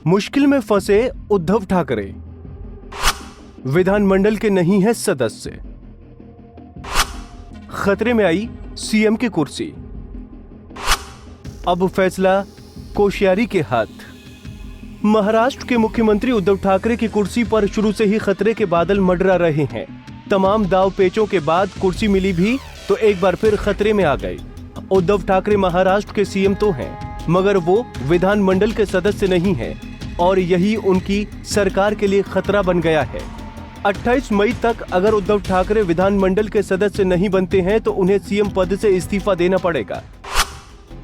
मुश्किल में फंसे उद्धव ठाकरे, विधानमंडल के नहीं है सदस्य, खतरे में आई सीएम की कुर्सी, अब फैसला कोश्यारी के हाथ। महाराष्ट्र के मुख्यमंत्री उद्धव ठाकरे की कुर्सी पर शुरू से ही खतरे के बादल मंडरा रहे हैं। तमाम दाव पेचों के बाद कुर्सी मिली भी तो एक बार फिर खतरे में आ गए। उद्धव ठाकरे महाराष्ट्र के सीएम तो हैं, मगर वो विधानमंडल के सदस्य नहीं हैं और यही उनकी सरकार के लिए खतरा बन गया है। 28 मई तक अगर उद्धव ठाकरे विधानमंडल के सदस्य नहीं बनते हैं तो उन्हें सीएम पद से इस्तीफा देना पड़ेगा।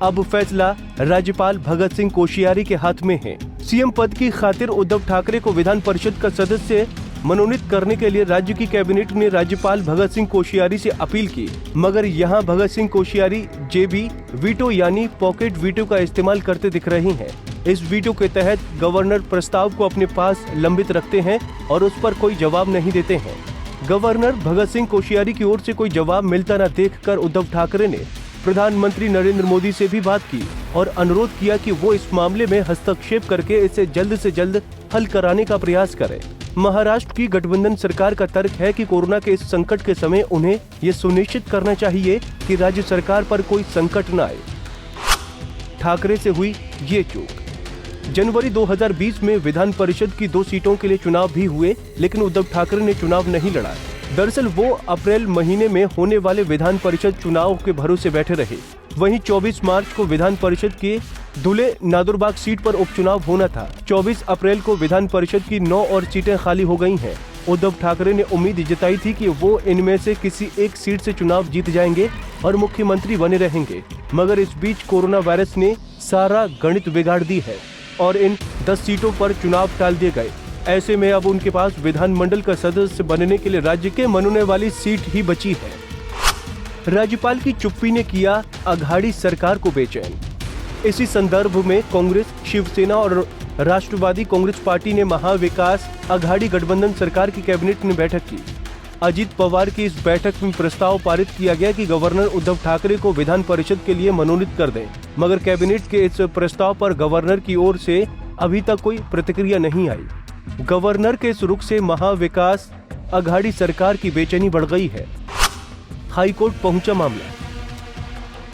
अब फैसला राज्यपाल भगत सिंह कोश्यारी के हाथ में है। सीएम पद की खातिर उद्धव ठाकरे को विधान परिषद का सदस्य मनोनीत करने के लिए राज्य की कैबिनेट ने राज्यपाल भगत सिंह कोश्यारी से अपील की, मगर यहां भगत सिंह कोश्यारी जेबी वीटो यानी पॉकेट वीटो का इस्तेमाल करते दिख रहे हैं। इस वीटो के तहत गवर्नर प्रस्ताव को अपने पास लंबित रखते हैं और उस पर कोई जवाब नहीं देते हैं। गवर्नर भगत सिंह कोश्यारी की ओर से कोई जवाब मिलता न देखकर उद्धव ठाकरे ने प्रधानमंत्री नरेंद्र मोदी से भी बात की और अनुरोध किया कि वो इस मामले में हस्तक्षेप करके इसे जल्द से जल्द हल कराने का प्रयास करें। महाराष्ट्र की गठबंधन सरकार का तर्क है कि कोरोना के इस संकट के समय उन्हें ये सुनिश्चित करना चाहिए कि राज्य सरकार पर कोई संकट न आए। ठाकरे से हुई ये चूक। जनवरी 2020 में विधान परिषद की 2 सीटों के लिए चुनाव भी हुए, लेकिन उद्धव ठाकरे ने चुनाव नहीं लड़ा। दरअसल वो अप्रैल महीने में होने वाले विधान परिषद चुनाव के भरोसे बैठे रहे। वहीं 24 मार्च को विधान परिषद के धुले नादुरबाग सीट पर उपचुनाव होना था। 24 अप्रैल को विधान परिषद की 9 और सीटें खाली हो गई हैं। उद्धव ठाकरे ने उम्मीद जताई थी कि वो इनमें से किसी एक सीट से चुनाव जीत जाएंगे और मुख्यमंत्री बने रहेंगे, मगर इस बीच कोरोना वायरस ने सारा गणित बिगाड़ दी है और इन 10 सीटों पर चुनाव टाल दिए गए। ऐसे में अब उनके पास विधानमंडल का सदस्य बनने के लिए राज्य के मनोनयन वाली सीट ही बची है। राज्यपाल की चुप्पी ने किया अघाड़ी सरकार को बेचैन। इसी संदर्भ में कांग्रेस, शिवसेना और राष्ट्रवादी कांग्रेस पार्टी ने महाविकास अघाड़ी गठबंधन सरकार की कैबिनेट में बैठक की। अजित पवार की इस बैठक में प्रस्ताव पारित किया गया कि गवर्नर उद्धव ठाकरे को विधान परिषद के लिए मनोनीत कर दें, मगर कैबिनेट के इस प्रस्ताव पर गवर्नर की ओर से अभी तक कोई प्रतिक्रिया नहीं आई। गवर्नर के इस रुख से महाविकास अघाड़ी सरकार की बेचैनी बढ़ गई है। हाईकोर्ट पहुंचा मामला।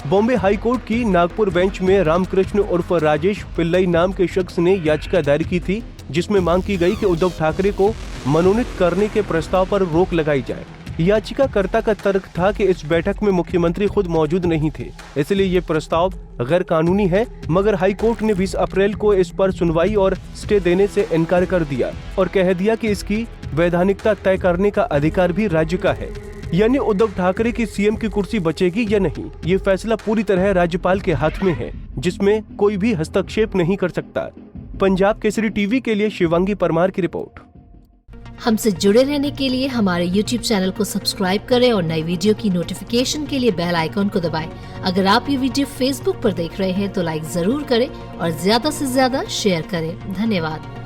बॉम्बे हाईकोर्ट की नागपुर बेंच में रामकृष्ण उर्फ राजेश पिल्लई नाम के शख्स ने याचिका दायर की थी, जिसमें मांग की गई कि उद्धव ठाकरे को मनोनीत करने के प्रस्ताव पर रोक लगाई जाए। याचिकाकर्ता का तर्क था कि इस बैठक में मुख्यमंत्री खुद मौजूद नहीं थे, इसलिए ये प्रस्ताव गैर कानूनी है, मगर हाईकोर्ट ने 20 अप्रैल को इस पर सुनवाई और स्टे देने से इनकार कर दिया और कह दिया कि इसकी वैधानिकता तय करने का अधिकार भी राज्य का है, यानी उद्धव ठाकरे की सीएम की कुर्सी बचेगी या नहीं, ये फैसला पूरी तरह राज्यपाल के हाथ में है, जिसमें कोई भी हस्तक्षेप नहीं कर सकता। पंजाब केसरी टीवी के लिए शिवांगी परमार की रिपोर्ट। हमसे जुड़े रहने के लिए हमारे YouTube चैनल को सब्सक्राइब करें और नई वीडियो की नोटिफिकेशन के लिए बेल आइकॉन को दबाएं। अगर आप ये वीडियो Facebook पर देख रहे हैं तो लाइक जरूर करें और ज्यादा से ज्यादा शेयर करें। धन्यवाद।